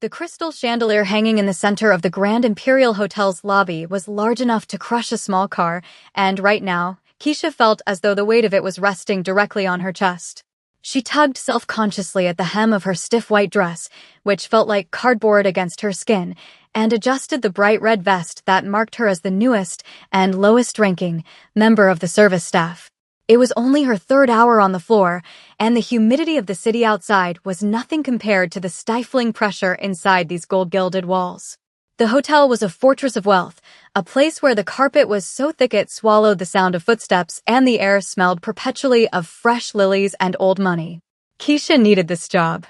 The crystal chandelier hanging in the center of the Grand Imperial Hotel's lobby was large enough to crush a small car, and right now, Keisha felt as though the weight of it was resting directly on her chest. She tugged self-consciously at the hem of her stiff white dress, which felt like cardboard against her skin, and adjusted the bright red vest that marked her as the newest and lowest-ranking member of the service staff. It was only her third hour on the floor, and the humidity of the city outside was nothing compared to the stifling pressure inside these gold-gilded walls. The hotel was a fortress of wealth, a place where the carpet was so thick it swallowed the sound of footsteps and the air smelled perpetually of fresh lilies and old money. Keisha needed this job.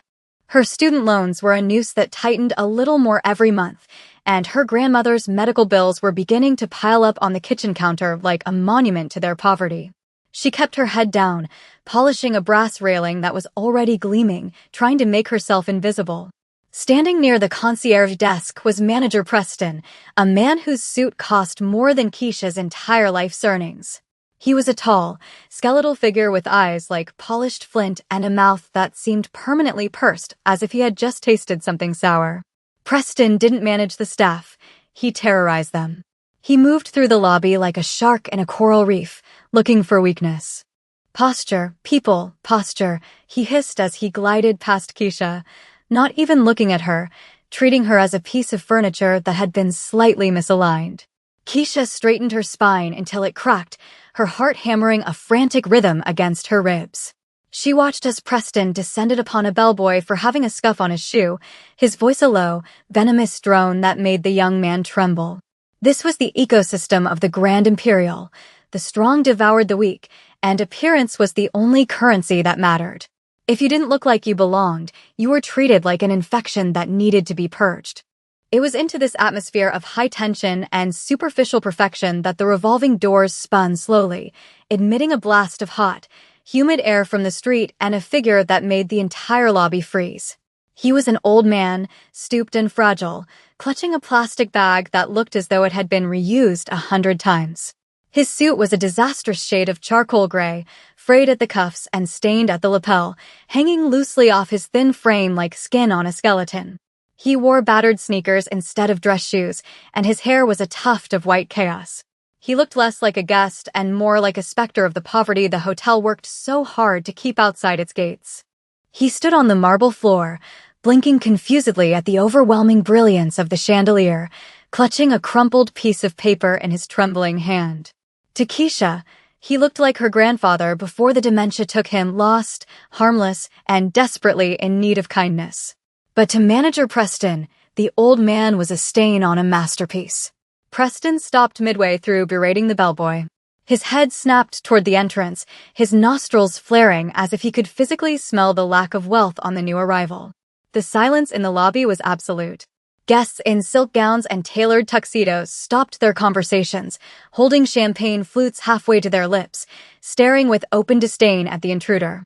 Her student loans were a noose that tightened a little more every month, and her grandmother's medical bills were beginning to pile up on the kitchen counter like a monument to their poverty. She kept her head down, polishing a brass railing that was already gleaming, trying to make herself invisible. Standing near the concierge desk was Manager Preston, a man whose suit cost more than Keisha's entire life's earnings. He was a tall, skeletal figure with eyes like polished flint and a mouth that seemed permanently pursed as if he had just tasted something sour. Preston didn't manage the staff, he terrorized them. He moved through the lobby like a shark in a coral reef, looking for weakness. Posture, people, posture, he hissed as he glided past Keisha, not even looking at her, treating her as a piece of furniture that had been slightly misaligned. Keisha straightened her spine until it cracked, her heart hammering a frantic rhythm against her ribs. She watched as Preston descended upon a bellboy for having a scuff on his shoe, his voice a low, venomous drone that made the young man tremble. This was the ecosystem of the Grand Imperial. The strong devoured the weak, and appearance was the only currency that mattered. If you didn't look like you belonged, you were treated like an infection that needed to be purged. It was into this atmosphere of high tension and superficial perfection that the revolving doors spun slowly, admitting a blast of hot, humid air from the street and a figure that made the entire lobby freeze. He was an old man, stooped and fragile, clutching a plastic bag that looked as though it had been reused 100 times. His suit was a disastrous shade of charcoal gray, frayed at the cuffs and stained at the lapel, hanging loosely off his thin frame like skin on a skeleton. He wore battered sneakers instead of dress shoes, and his hair was a tuft of white chaos. He looked less like a guest and more like a specter of the poverty the hotel worked so hard to keep outside its gates. He stood on the marble floor, blinking confusedly at the overwhelming brilliance of the chandelier, clutching a crumpled piece of paper in his trembling hand. To Keisha, he looked like her grandfather before the dementia took him, lost, harmless, and desperately in need of kindness. But to Manager Preston, the old man was a stain on a masterpiece. Preston stopped midway through berating the bellboy. His head snapped toward the entrance, his nostrils flaring as if he could physically smell the lack of wealth on the new arrival. The silence in the lobby was absolute. Guests in silk gowns and tailored tuxedos stopped their conversations, holding champagne flutes halfway to their lips, staring with open disdain at the intruder.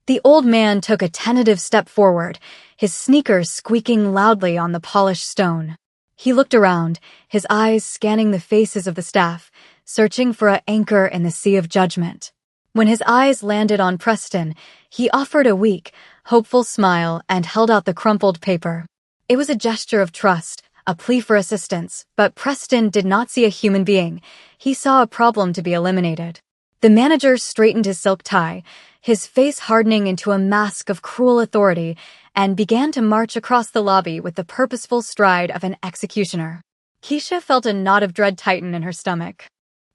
The old man took a tentative step forward, his sneakers squeaking loudly on the polished stone. He looked around, his eyes scanning the faces of the staff, searching for an anchor in the sea of judgment. When his eyes landed on Preston, he offered a weak, hopeful smile and held out the crumpled paper. It was a gesture of trust, a plea for assistance, but Preston did not see a human being. He saw a problem to be eliminated. The manager straightened his silk tie, his face hardening into a mask of cruel authority, and began to march across the lobby with the purposeful stride of an executioner. Keisha felt a knot of dread tighten in her stomach.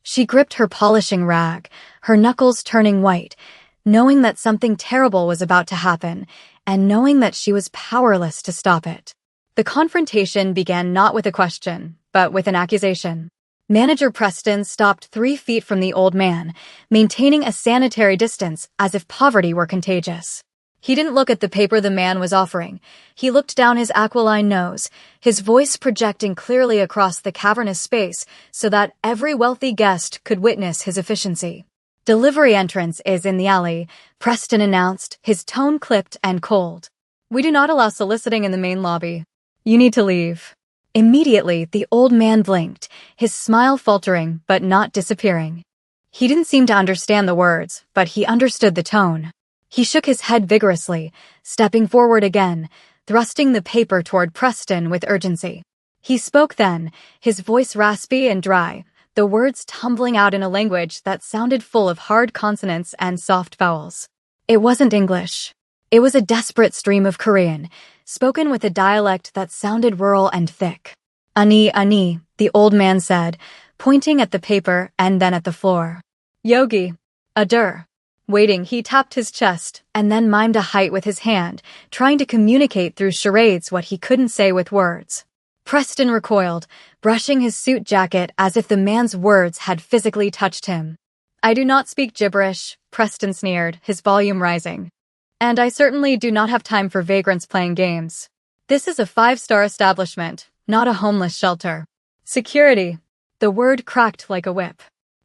She gripped her polishing rag, her knuckles turning white, knowing that something terrible was about to happen, and knowing that she was powerless to stop it. The confrontation began not with a question, but with an accusation. Manager Preston stopped 3 feet from the old man, maintaining a sanitary distance as if poverty were contagious. He didn't look at the paper the man was offering. He looked down his aquiline nose, his voice projecting clearly across the cavernous space so that every wealthy guest could witness his efficiency. "Delivery entrance is in the alley," Preston announced, his tone clipped and cold. "We do not allow soliciting in the main lobby. You need to leave." Immediately, the old man blinked, his smile faltering but not disappearing. He didn't seem to understand the words, but he understood the tone. He shook his head vigorously, stepping forward again, thrusting the paper toward Preston with urgency. He spoke then, his voice raspy and dry, the words tumbling out in a language that sounded full of hard consonants and soft vowels. It wasn't English. It was a desperate stream of Korean, spoken with a dialect that sounded rural and thick. Ani, the old man said, pointing at the paper and then at the floor. Yogi. Adur. Waiting, he tapped his chest and then mimed a height with his hand, trying to communicate through charades what he couldn't say with words. Preston recoiled, brushing his suit jacket as if the man's words had physically touched him. I do not speak gibberish, Preston sneered, his volume rising. And I certainly do not have time for vagrants playing games. This is a 5-star establishment, not a homeless shelter. Security. The word cracked like a whip.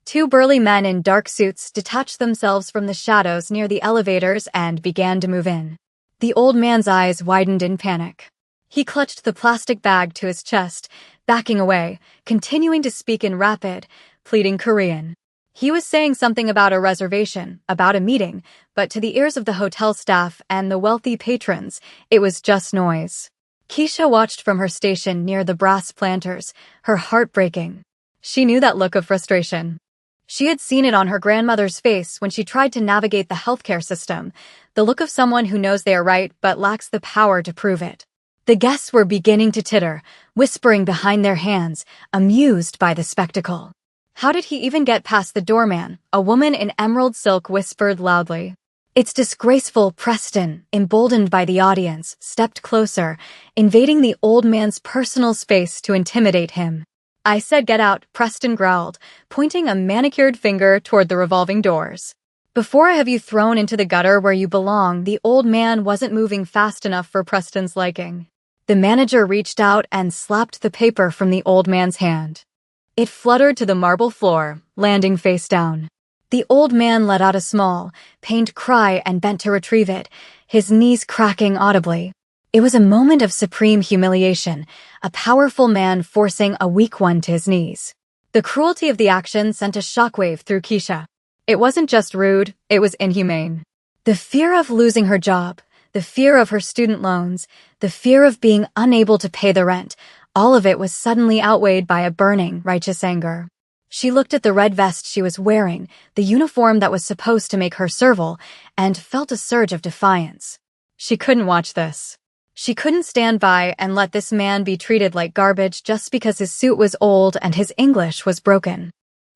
2 burly men in dark suits detached themselves from the shadows near the elevators and began to move in. The old man's eyes widened in panic. He clutched the plastic bag to his chest, backing away, continuing to speak in rapid, pleading Korean. He was saying something about a reservation, about a meeting, but to the ears of the hotel staff and the wealthy patrons, it was just noise. Keisha watched from her station near the brass planters, her heart breaking. She knew that look of frustration. She had seen it on her grandmother's face when she tried to navigate the healthcare system, the look of someone who knows they are right but lacks the power to prove it. The guests were beginning to titter, whispering behind their hands, amused by the spectacle. How did he even get past the doorman? A woman in emerald silk whispered loudly. It's disgraceful. Preston, emboldened by the audience, stepped closer, invading the old man's personal space to intimidate him. I said get out, Preston growled, pointing a manicured finger toward the revolving doors. Before I have you thrown into the gutter where you belong, the old man wasn't moving fast enough for Preston's liking. The manager reached out and slapped the paper from the old man's hand. It fluttered to the marble floor, landing face down. The old man let out a small, pained cry and bent to retrieve it, his knees cracking audibly. It was a moment of supreme humiliation, a powerful man forcing a weak one to his knees. The cruelty of the action sent a shockwave through Keisha. It wasn't just rude, it was inhumane. The fear of losing her job, the fear of her student loans, the fear of being unable to pay the rent, all of it was suddenly outweighed by a burning, righteous anger. She looked at the red vest she was wearing, the uniform that was supposed to make her servile, and felt a surge of defiance. She couldn't watch this. She couldn't stand by and let this man be treated like garbage just because his suit was old and his English was broken.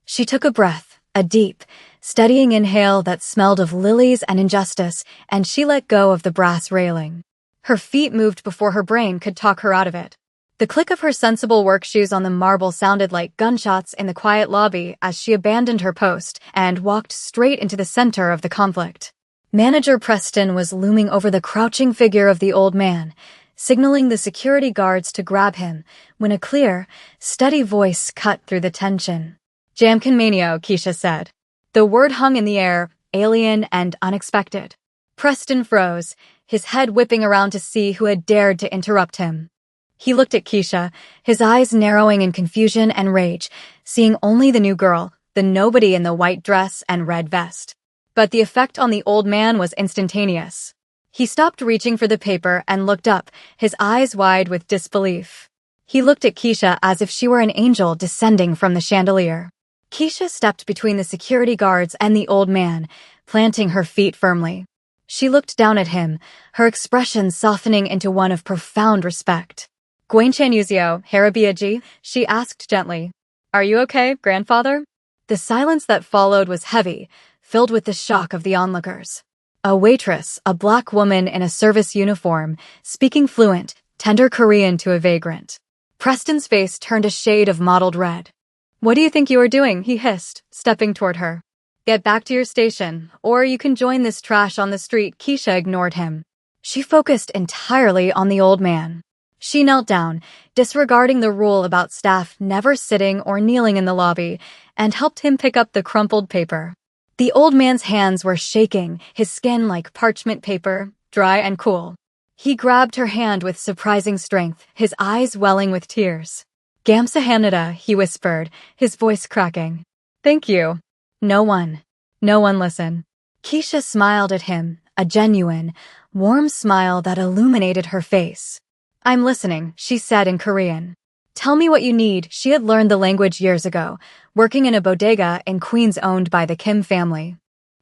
She took a breath, a deep, steadying inhale that smelled of lilies and injustice, and she let go of the brass railing. Her feet moved before her brain could talk her out of it. The click of her sensible work shoes on the marble sounded like gunshots in the quiet lobby as she abandoned her post and walked straight into the center of the conflict. Manager Preston was looming over the crouching figure of the old man, signaling the security guards to grab him, when a clear, steady voice cut through the tension. Jamconmanio, Keisha said. The word hung in the air, alien and unexpected. Preston froze, his head whipping around to see who had dared to interrupt him. He looked at Keisha, his eyes narrowing in confusion and rage, seeing only the new girl, the nobody in the white dress and red vest. But the effect on the old man was instantaneous. He stopped reaching for the paper and looked up, his eyes wide with disbelief. He looked at Keisha as if she were an angel descending from the chandelier. Keisha stepped between the security guards and the old man, planting her feet firmly. She looked down at him, her expression softening into one of profound respect. Gwanchanuzio, Harabiaji, she asked gently. Are you okay, grandfather? The silence that followed was heavy, filled with the shock of the onlookers. A waitress, a black woman in a service uniform, speaking fluent, tender Korean to a vagrant. Preston's face turned a shade of mottled red. What do you think you are doing? He hissed, stepping toward her. Get back to your station, or you can join this trash on the street. Keisha ignored him. She focused entirely on the old man. She knelt down, disregarding the rule about staff never sitting or kneeling in the lobby, and helped him pick up the crumpled paper. The old man's hands were shaking, his skin like parchment paper, dry and cool. He grabbed her hand with surprising strength, his eyes welling with tears. Gamsahanada, he whispered, his voice cracking. Thank you. No one listened. Keisha smiled at him, a genuine, warm smile that illuminated her face. "I'm listening," she said in Korean. "Tell me what you need." She had learned the language years ago, working in a bodega in Queens owned by the Kim family.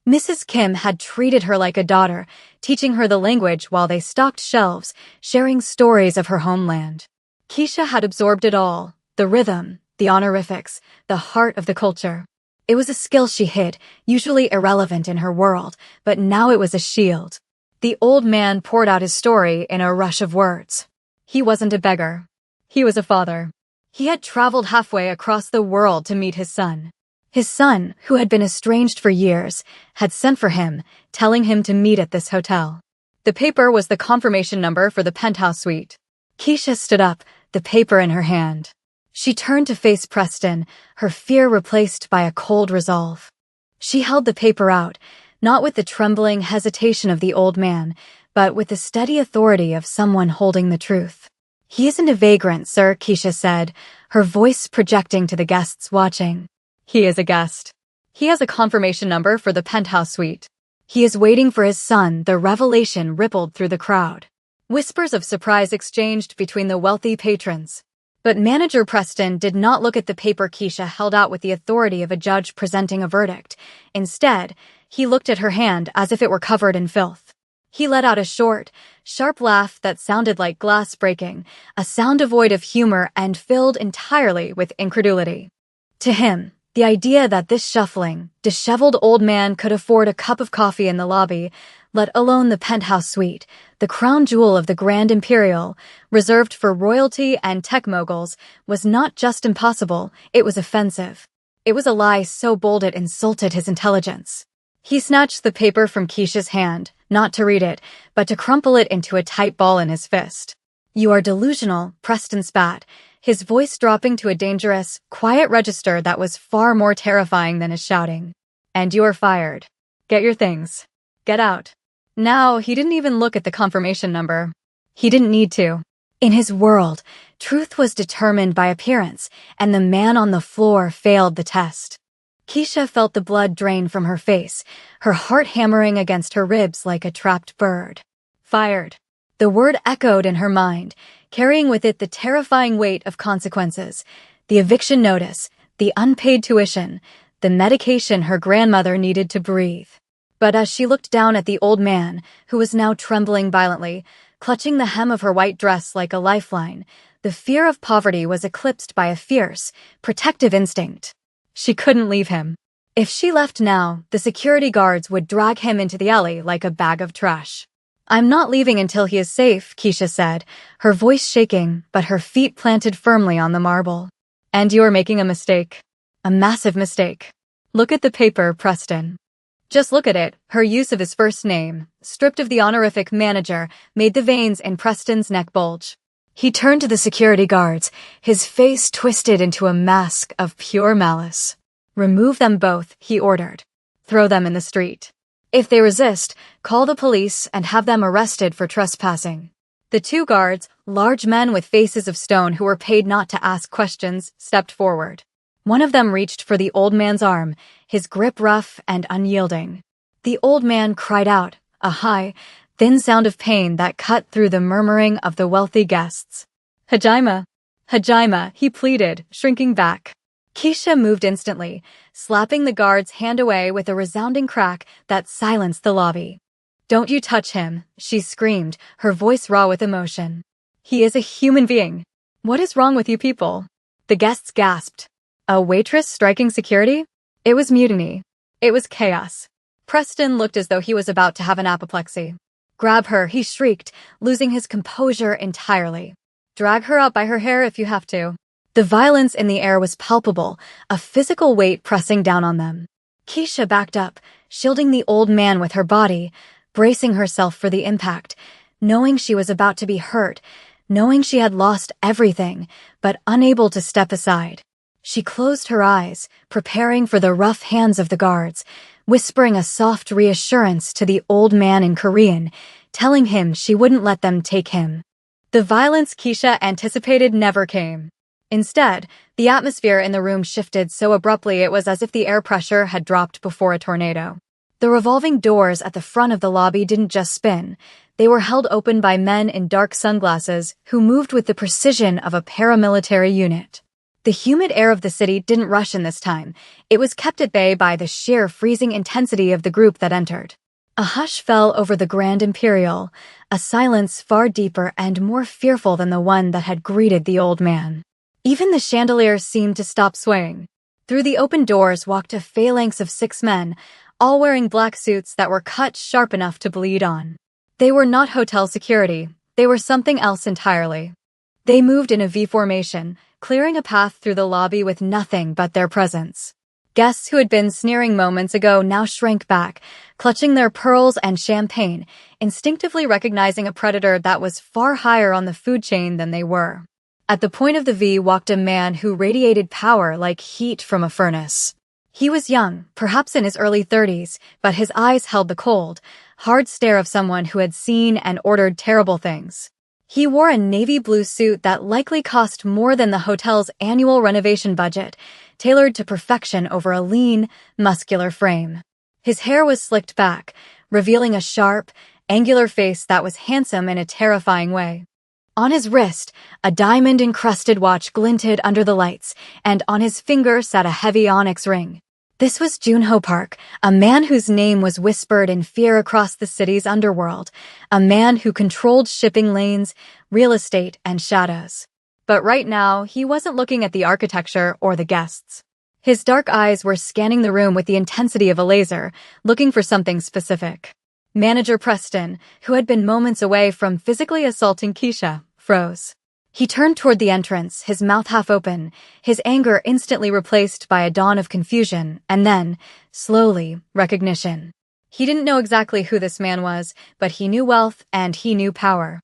Mrs. Kim had treated her like a daughter, teaching her the language while they stocked shelves, sharing stories of her homeland. Keisha had absorbed it all, the rhythm, the honorifics, the heart of the culture. It was a skill she hid, usually irrelevant in her world, but now it was a shield. The old man poured out his story in a rush of words. He wasn't a beggar. He was a father. He had traveled halfway across the world to meet his son. His son, who had been estranged for years, had sent for him, telling him to meet at this hotel. The paper was the confirmation number for the penthouse suite. Keisha stood up, the paper in her hand. She turned to face Preston, her fear replaced by a cold resolve. She held the paper out, not with the trembling hesitation of the old man, but with the steady authority of someone holding the truth. "He isn't a vagrant, sir," Keisha said, her voice projecting to the guests watching. "He is a guest. He has a confirmation number for the penthouse suite. He is waiting for his son." The revelation rippled through the crowd. Whispers of surprise exchanged between the wealthy patrons. But Manager Preston did not look at the paper Keisha held out with the authority of a judge presenting a verdict. Instead, he looked at her hand as if it were covered in filth. He let out a short, sharp laugh that sounded like glass breaking, a sound devoid of humor and filled entirely with incredulity. To him, the idea that this shuffling, disheveled old man could afford a cup of coffee in the lobby, let alone the penthouse suite, the crown jewel of the Grand Imperial, reserved for royalty and tech moguls, was not just impossible, it was offensive. It was a lie so bold it insulted his intelligence. He snatched the paper from Keisha's hand, not to read it, but to crumple it into a tight ball in his fist. "You are delusional," Preston spat, his voice dropping to a dangerous, quiet register that was far more terrifying than his shouting. "And you're fired. Get your things. Get out." Now, he didn't even look at the confirmation number. He didn't need to. In his world, truth was determined by appearance, and the man on the floor failed the test. Keisha felt the blood drain from her face, her heart hammering against her ribs like a trapped bird. Fired. The word echoed in her mind, carrying with it the terrifying weight of consequences, the eviction notice, the unpaid tuition, the medication her grandmother needed to breathe. But as she looked down at the old man, who was now trembling violently, clutching the hem of her white dress like a lifeline, the fear of poverty was eclipsed by a fierce, protective instinct. She couldn't leave him. If she left now, the security guards would drag him into the alley like a bag of trash. "I'm not leaving until he is safe," Keisha said, her voice shaking, but her feet planted firmly on the marble. "And you are making a mistake. A massive mistake. Look at the paper, Preston." Just look at it. Her use of his first name, stripped of the honorific manager, made the veins in Preston's neck bulge. He turned to the security guards, his face twisted into a mask of pure malice. "Remove them both," he ordered. "Throw them in the street. If they resist, call the police and have them arrested for trespassing." The two guards, large men with faces of stone who were paid not to ask questions, stepped forward. One of them reached for the old man's arm, his grip rough and unyielding. The old man cried out, a high, thin sound of pain that cut through the murmuring of the wealthy guests. "Hajima! Hajima!" he pleaded, shrinking back. Keisha moved instantly, slapping the guard's hand away with a resounding crack that silenced the lobby. "Don't you touch him," she screamed, her voice raw with emotion. "He is a human being. What is wrong with you people?" The guests gasped. A waitress striking security? It was mutiny. It was chaos. Preston looked as though he was about to have an apoplexy. "Grab her," he shrieked, losing his composure entirely. "Drag her out by her hair if you have to." The violence in the air was palpable, a physical weight pressing down on them. Keisha backed up, shielding the old man with her body, bracing herself for the impact, knowing she was about to be hurt, knowing she had lost everything, but unable to step aside. She closed her eyes, preparing for the rough hands of the guards, whispering a soft reassurance to the old man in Korean, telling him she wouldn't let them take him. The violence Keisha anticipated never came. Instead, the atmosphere in the room shifted so abruptly it was as if the air pressure had dropped before a tornado. The revolving doors at the front of the lobby didn't just spin. They were held open by men in dark sunglasses who moved with the precision of a paramilitary unit. The humid air of the city didn't rush in this time. It was kept at bay by the sheer freezing intensity of the group that entered. A hush fell over the Grand Imperial, a silence far deeper and more fearful than the one that had greeted the old man. Even the chandeliers seemed to stop swaying. Through the open doors walked a phalanx of 6 men, all wearing black suits that were cut sharp enough to bleed on. They were not hotel security. They were something else entirely. They moved in a V formation, clearing a path through the lobby with nothing but their presence. Guests who had been sneering moments ago now shrank back, clutching their pearls and champagne, instinctively recognizing a predator that was far higher on the food chain than they were. At the point of the V walked a man who radiated power like heat from a furnace. He was young, perhaps in his early 30s, but his eyes held the cold, hard stare of someone who had seen and ordered terrible things. He wore a navy blue suit that likely cost more than the hotel's annual renovation budget, tailored to perfection over a lean, muscular frame. His hair was slicked back, revealing a sharp, angular face that was handsome in a terrifying way. On his wrist, a diamond-encrusted watch glinted under the lights, and on his finger sat a heavy onyx ring. This was Junho Park, a man whose name was whispered in fear across the city's underworld, a man who controlled shipping lanes, real estate, and shadows. But right now, he wasn't looking at the architecture or the guests. His dark eyes were scanning the room with the intensity of a laser, looking for something specific. Manager Preston, who had been moments away from physically assaulting Keisha, froze. He turned toward the entrance, his mouth half open, his anger instantly replaced by a dawn of confusion, and then, slowly, recognition. He didn't know exactly who this man was, but he knew wealth and he knew power.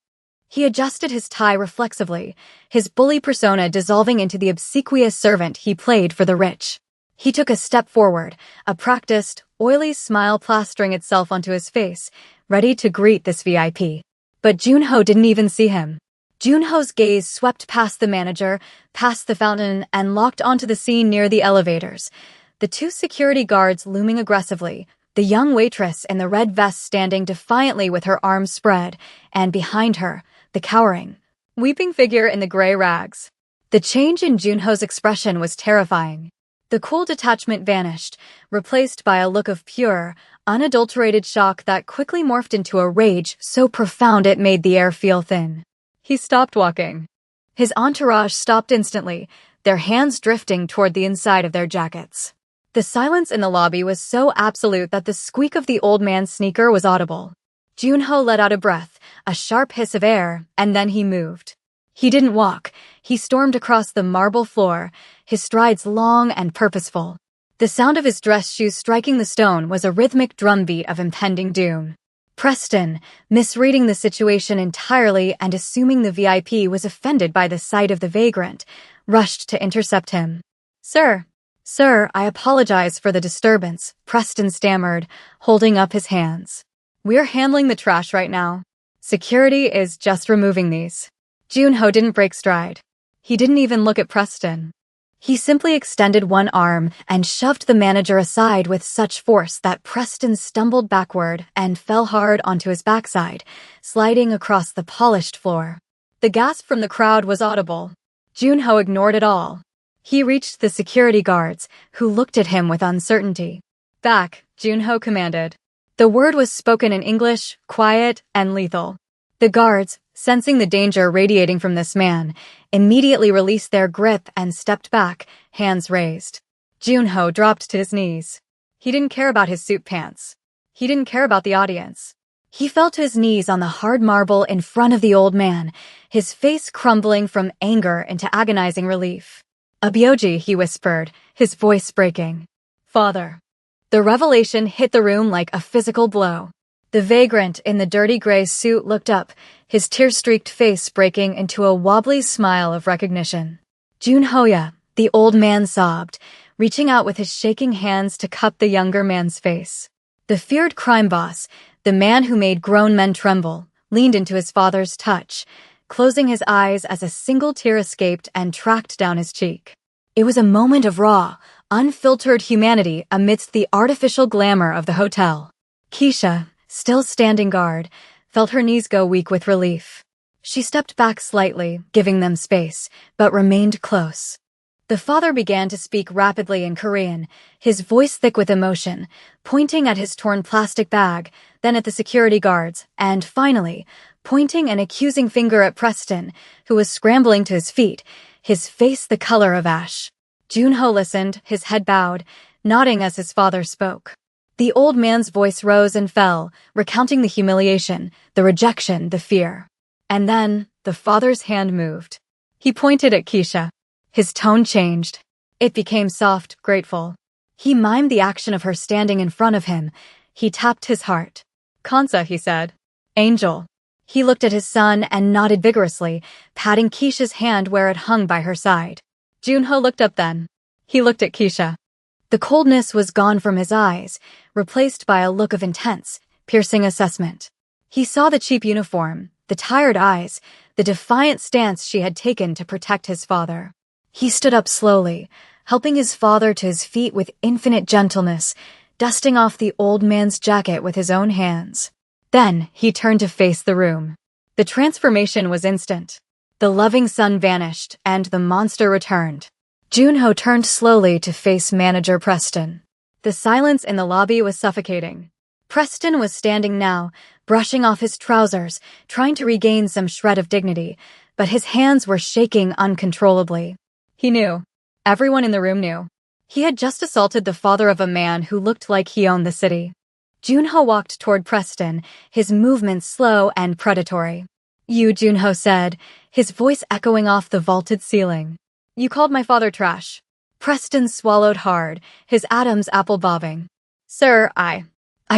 He adjusted his tie reflexively, his bully persona dissolving into the obsequious servant he played for the rich. He took a step forward, a practiced, oily smile plastering itself onto his face, ready to greet this VIP. But Junho didn't even see him. Junho's gaze swept past the manager, past the fountain, and locked onto the scene near the elevators. The 2 security guards looming aggressively, the young waitress in the red vest standing defiantly with her arms spread, and behind her, the cowering, weeping figure in the gray rags. The change in Junho's expression was terrifying. The cool detachment vanished, replaced by a look of pure, unadulterated shock that quickly morphed into a rage so profound it made the air feel thin. He stopped walking. His entourage stopped instantly, their hands drifting toward the inside of their jackets. The silence in the lobby was so absolute that the squeak of the old man's sneaker was audible. Junho let out a breath, a sharp hiss of air, and then he moved. He didn't walk. He stormed across the marble floor, his strides long and purposeful. The sound of his dress shoes striking the stone was a rhythmic drumbeat of impending doom. Preston, misreading the situation entirely and assuming the VIP was offended by the sight of the vagrant, rushed to intercept him. Sir, I apologize for the disturbance, Preston stammered, holding up his hands. We're handling the trash right now. Security is just removing these. Junho didn't break stride. He didn't even look at Preston. He simply extended one arm and shoved the manager aside with such force that Preston stumbled backward and fell hard onto his backside, sliding across the polished floor. The gasp from the crowd was audible. Junho ignored it all. He reached the security guards, who looked at him with uncertainty. Back, Junho commanded. The word was spoken in English, quiet and lethal. The guards, sensing the danger radiating from this man, immediately released their grip and stepped back, hands raised. Junho dropped to his knees. He didn't care about his suit pants. He didn't care about the audience. He fell to his knees on the hard marble in front of the old man, his face crumbling from anger into agonizing relief. Abioji, he whispered, his voice breaking. Father. The revelation hit the room like a physical blow. The vagrant in the dirty gray suit looked up, his tear-streaked face breaking into a wobbly smile of recognition. Junhoya, the old man sobbed, reaching out with his shaking hands to cup the younger man's face. The feared crime boss, the man who made grown men tremble, leaned into his father's touch, closing his eyes as a single tear escaped and tracked down his cheek. It was a moment of raw, unfiltered humanity amidst the artificial glamour of the hotel. Keisha, still standing guard, felt her knees go weak with relief. She stepped back slightly, giving them space, but remained close. The father began to speak rapidly in Korean, his voice thick with emotion, pointing at his torn plastic bag, then at the security guards, and finally, pointing an accusing finger at Preston, who was scrambling to his feet, his face the color of ash. Junho listened, his head bowed, nodding as his father spoke. The old man's voice rose and fell, recounting the humiliation, the rejection, the fear. And then, the father's hand moved. He pointed at Keisha. His tone changed. It became soft, grateful. He mimed the action of her standing in front of him. He tapped his heart. Kansa, he said. Angel. He looked at his son and nodded vigorously, patting Keisha's hand where it hung by her side. Junho looked up then. He looked at Keisha. The coldness was gone from his eyes, replaced by a look of intense, piercing assessment. He saw the cheap uniform, the tired eyes, the defiant stance she had taken to protect his father. He stood up slowly, helping his father to his feet with infinite gentleness, dusting off the old man's jacket with his own hands. Then he turned to face the room. The transformation was instant. The loving son vanished, and the monster returned. Junho turned slowly to face manager Preston. The silence in the lobby was suffocating. Preston was standing now, brushing off his trousers, trying to regain some shred of dignity, but his hands were shaking uncontrollably. He knew. Everyone in the room knew. He had just assaulted the father of a man who looked like he owned the city. Junho walked toward Preston, his movements slow and predatory. You, Junho said, his voice echoing off the vaulted ceiling. You called my father trash. Preston swallowed hard, his atoms apple-bobbing. Sir, I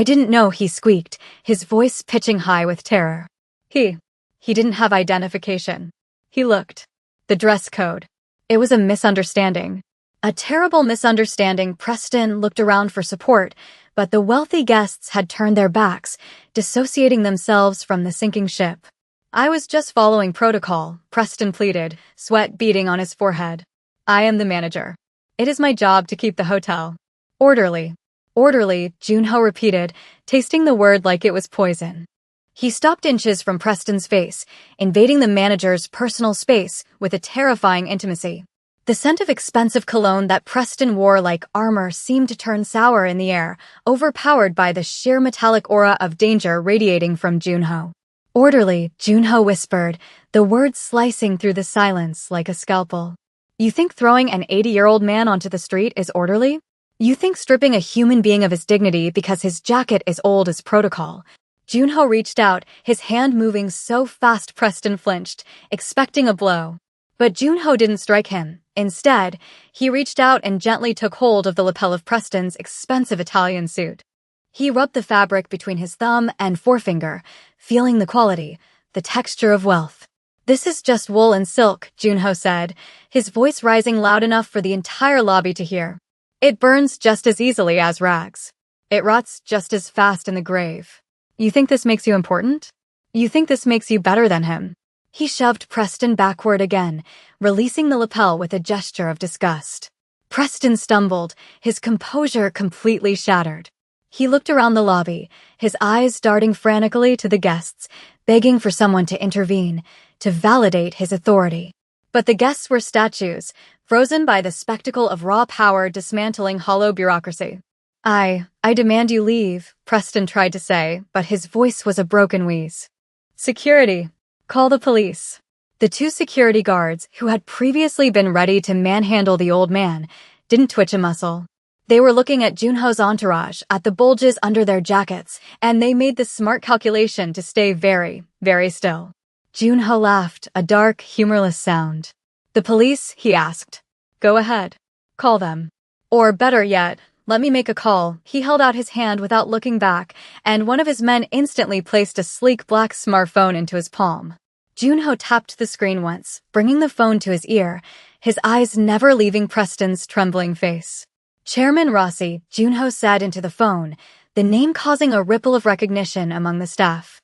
didn't know, he squeaked, his voice pitching high with terror. He didn't have identification. He looked. The dress code. It was a misunderstanding. A terrible misunderstanding. Preston looked around for support, but the wealthy guests had turned their backs, dissociating themselves from the sinking ship. I was just following protocol, Preston pleaded, sweat beading on his forehead. I am the manager. It is my job to keep the hotel. Orderly. Orderly, Junho repeated, tasting the word like it was poison. He stopped inches from Preston's face, invading the manager's personal space with a terrifying intimacy. The scent of expensive cologne that Preston wore like armor seemed to turn sour in the air, overpowered by the sheer metallic aura of danger radiating from Junho. Orderly, Junho whispered, the words slicing through the silence like a scalpel. You think throwing an 80-year-old man onto the street is orderly? You think stripping a human being of his dignity because his jacket is old is protocol? Junho reached out, his hand moving so fast Preston flinched, expecting a blow. But Junho didn't strike him. Instead, he reached out and gently took hold of the lapel of Preston's expensive Italian suit. He rubbed the fabric between his thumb and forefinger, feeling the quality, the texture of wealth. This is just wool and silk, Junho said, his voice rising loud enough for the entire lobby to hear. It burns just as easily as rags. It rots just as fast in the grave. You think this makes you important? You think this makes you better than him? He shoved Preston backward again, releasing the lapel with a gesture of disgust. Preston stumbled, his composure completely shattered. He looked around the lobby, his eyes darting frantically to the guests, begging for someone to intervene, to validate his authority. But the guests were statues, frozen by the spectacle of raw power dismantling hollow bureaucracy. I demand you leave, Preston tried to say, but his voice was a broken wheeze. Security. Call the police. The two security guards, who had previously been ready to manhandle the old man, didn't twitch a muscle. They were looking at Junho's entourage, at the bulges under their jackets, and they made the smart calculation to stay very, very still. Junho laughed, a dark, humorless sound. The police, he asked. Go ahead. Call them. Or better yet, let me make a call. He held out his hand without looking back, and one of his men instantly placed a sleek black smartphone into his palm. Junho tapped the screen once, bringing the phone to his ear, his eyes never leaving Preston's trembling face. Chairman Rossi, Junho said into the phone, the name causing a ripple of recognition among the staff.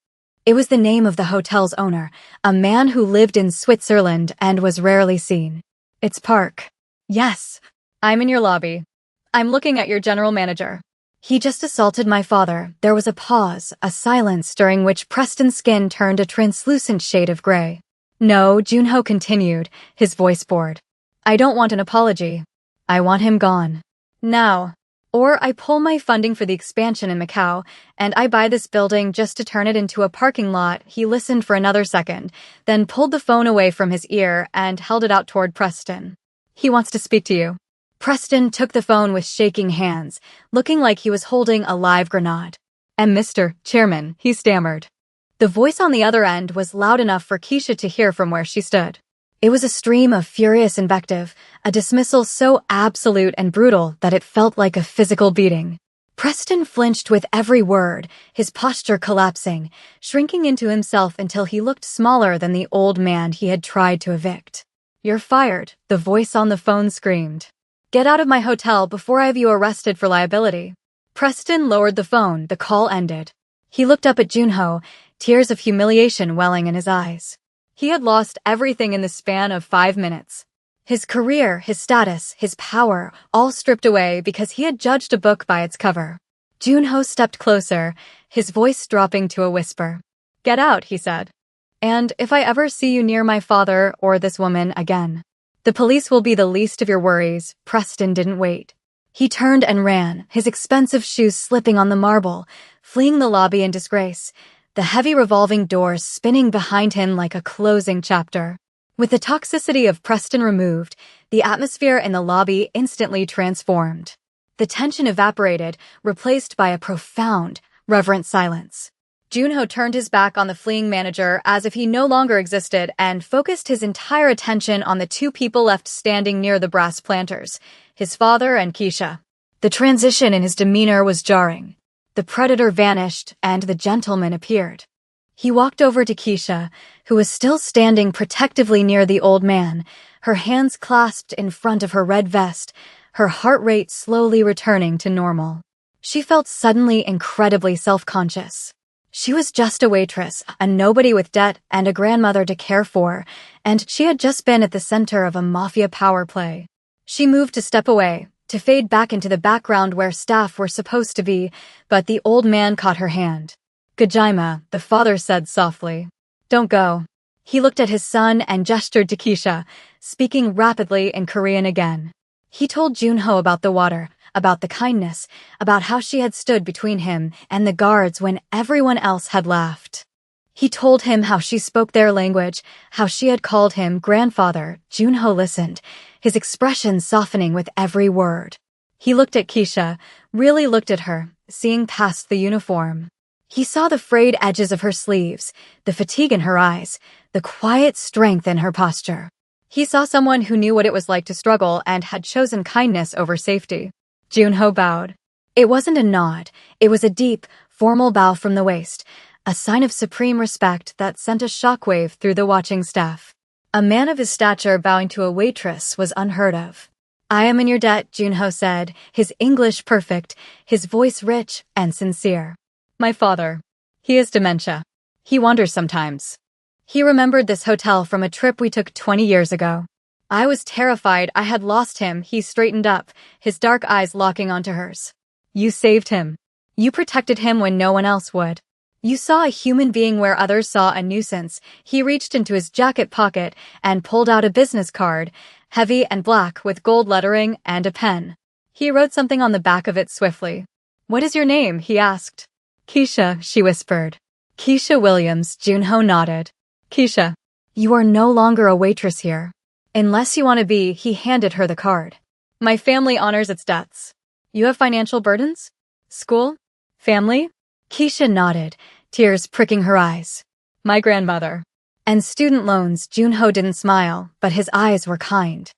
It was the name of the hotel's owner, a man who lived in Switzerland and was rarely seen. It's Park. Yes. I'm in your lobby. I'm looking at your general manager. He just assaulted my father. There was a pause, a silence during which Preston's skin turned a translucent shade of gray. No, Junho continued, his voice bored. I don't want an apology. I want him gone. Now. Or I pull my funding for the expansion in Macau, and I buy this building just to turn it into a parking lot. He listened for another second, then pulled the phone away from his ear and held it out toward Preston. He wants to speak to you. Preston took the phone with shaking hands, looking like he was holding a live grenade. And Mr. Chairman, he stammered. The voice on the other end was loud enough for Keisha to hear from where she stood. It was a stream of furious invective, a dismissal so absolute and brutal that it felt like a physical beating. Preston flinched with every word, his posture collapsing, shrinking into himself until he looked smaller than the old man he had tried to evict. You're fired, the voice on the phone screamed. Get out of my hotel before I have you arrested for liability. Preston lowered the phone, the call ended. He looked up at Junho, tears of humiliation welling in his eyes. He had lost everything in the span of 5 minutes. His career, his status, his power, all stripped away because he had judged a book by its cover. Junho stepped closer, his voice dropping to a whisper. Get out, he said. And if I ever see you near my father or this woman again, the police will be the least of your worries. Preston didn't wait. He turned and ran, his expensive shoes slipping on the marble, fleeing the lobby in disgrace, the heavy revolving doors spinning behind him like a closing chapter. With the toxicity of Preston removed, the atmosphere in the lobby instantly transformed. The tension evaporated, replaced by a profound, reverent silence. Junho turned his back on the fleeing manager as if he no longer existed and focused his entire attention on the two people left standing near the brass planters, his father and Keisha. The transition in his demeanor was jarring. The predator vanished and the gentleman appeared. He walked over to Keisha, who was still standing protectively near the old man, her hands clasped in front of her red vest, her heart rate slowly returning to normal. She felt suddenly incredibly self-conscious. She was just a waitress, a nobody with debt and a grandmother to care for, and she had just been at the center of a Mafia power play. She moved to step away, to fade back into the background where staff were supposed to be, but the old man caught her hand. Gajima, the father said softly. Don't go. He looked at his son and gestured to Keisha, speaking rapidly in Korean again. He told Junho about the water, about the kindness, about how she had stood between him and the guards when everyone else had laughed. He told him how she spoke their language, how she had called him grandfather. Junho listened, his expression softening with every word. He looked at Keisha, really looked at her, seeing past the uniform. He saw the frayed edges of her sleeves, the fatigue in her eyes, the quiet strength in her posture. He saw someone who knew what it was like to struggle and had chosen kindness over safety. Junho bowed. It wasn't a nod, it was a deep, formal bow from the waist, a sign of supreme respect that sent a shockwave through the watching staff. A man of his stature bowing to a waitress was unheard of. I am in your debt, Junho said, his English perfect, his voice rich and sincere. My father. He has dementia. He wanders sometimes. He remembered this hotel from a trip we took 20 years ago. I was terrified I had lost him. He straightened up, his dark eyes locking onto hers. You saved him. You protected him when no one else would. You saw a human being where others saw a nuisance. He reached into his jacket pocket and pulled out a business card, heavy and black with gold lettering and a pen. He wrote something on the back of it swiftly. What is your name? He asked. Keisha, she whispered. Keisha Williams, Junho nodded. Keisha, you are no longer a waitress here. Unless you want to be, he handed her the card. My family honors its debts. You have financial burdens? School? Family? Keisha nodded, tears pricking her eyes. My grandmother. And student loans. Junho didn't smile, but his eyes were kind.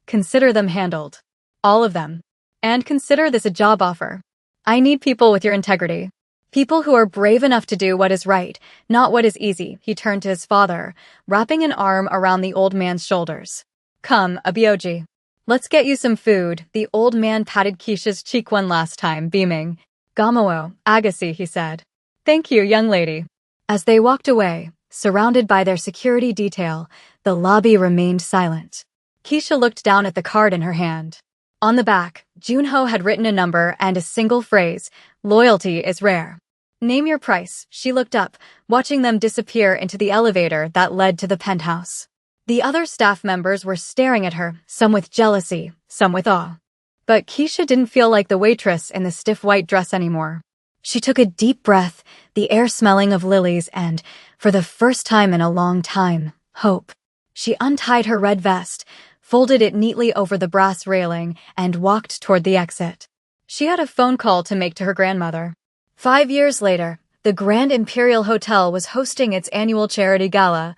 Consider them handled. All of them. And consider this a job offer. I need people with your integrity. People who are brave enough to do what is right, not what is easy. He turned to his father, wrapping an arm around the old man's shoulders. Come, Abioji. Let's get you some food. The old man patted Keisha's cheek one last time, beaming. Gamowo, Agassi, he said. Thank you, young lady. As they walked away, surrounded by their security detail, the lobby remained silent. Keisha looked down at the card in her hand. On the back, Junho had written a number and a single phrase, "Loyalty is rare." "Name your price." She looked up, watching them disappear into the elevator that led to the penthouse. The other staff members were staring at her, some with jealousy, some with awe. But Keisha didn't feel like the waitress in the stiff white dress anymore. She took a deep breath, the air smelling of lilies and, for the first time in a long time, hope. She untied her red vest, folded it neatly over the brass railing, and walked toward the exit. She had a phone call to make to her grandmother. 5 years later, the Grand Imperial Hotel was hosting its annual charity gala,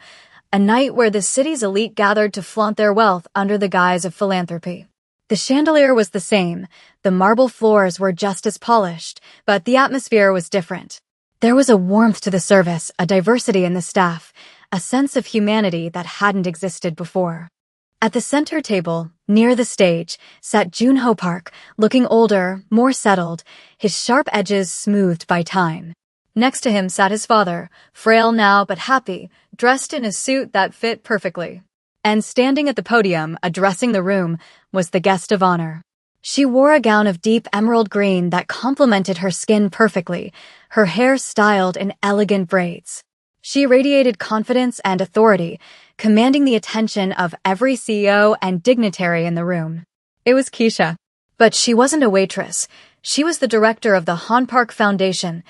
a night where the city's elite gathered to flaunt their wealth under the guise of philanthropy. The chandelier was the same, the marble floors were just as polished, but the atmosphere was different. There was a warmth to the service, a diversity in the staff, a sense of humanity that hadn't existed before. At the center table, near the stage, sat Junho Park, looking older, more settled, his sharp edges smoothed by time. Next to him sat his father, frail now but happy, dressed in a suit that fit perfectly. And standing at the podium, addressing the room, was the guest of honor. She wore a gown of deep emerald green that complemented her skin perfectly, her hair styled in elegant braids. She radiated confidence and authority, commanding the attention of every CEO and dignitary in the room. It was Keisha. But she wasn't a waitress. She was the director of the Han Park Foundation,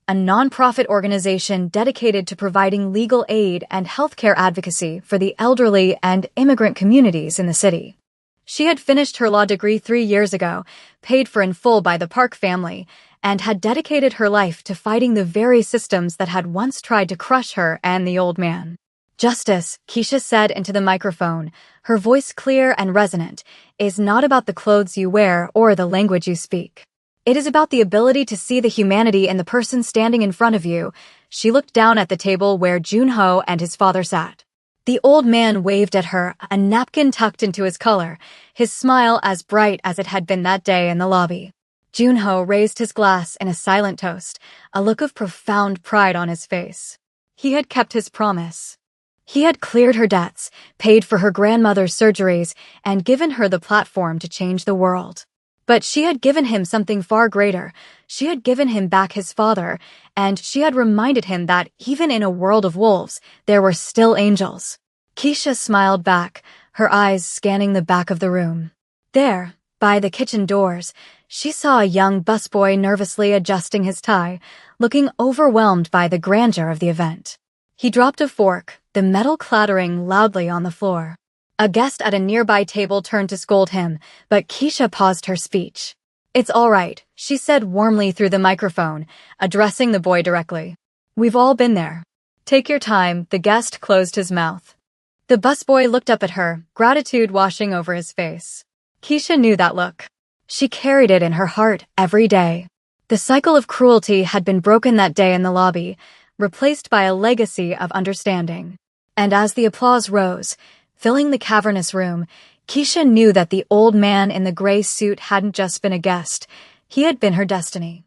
a non-profit organization dedicated to providing legal aid and healthcare advocacy for the elderly and immigrant communities in the city. She had finished her law degree 3 years ago, paid for in full by the Park family, and had dedicated her life to fighting the very systems that had once tried to crush her and the old man. "Justice," Keisha said into the microphone, her voice clear and resonant, "is not about the clothes you wear or the language you speak. It is about the ability to see the humanity in the person standing in front of you." She looked down at the table where Junho and his father sat. The old man waved at her, a napkin tucked into his collar, his smile as bright as it had been that day in the lobby. Junho raised his glass in a silent toast, a look of profound pride on his face. He had kept his promise. He had cleared her debts, paid for her grandmother's surgeries, and given her the platform to change the world. But she had given him something far greater. She had given him back his father, and she had reminded him that even in a world of wolves, there were still angels. Keisha smiled back, her eyes scanning the back of the room. There, by the kitchen doors, she saw a young busboy nervously adjusting his tie, looking overwhelmed by the grandeur of the event. He dropped a fork, the metal clattering loudly on the floor. A guest at a nearby table turned to scold him, but Keisha paused her speech. "It's all right," she said warmly through the microphone, addressing the boy directly. "We've all been there. Take your time." The guest closed his mouth. The busboy looked up at her, gratitude washing over his face. Keisha knew that look. She carried it in her heart every day. The cycle of cruelty had been broken that day in the lobby, replaced by a legacy of understanding. And as the applause rose, filling the cavernous room, Keisha knew that the old man in the gray suit hadn't just been a guest, he had been her destiny.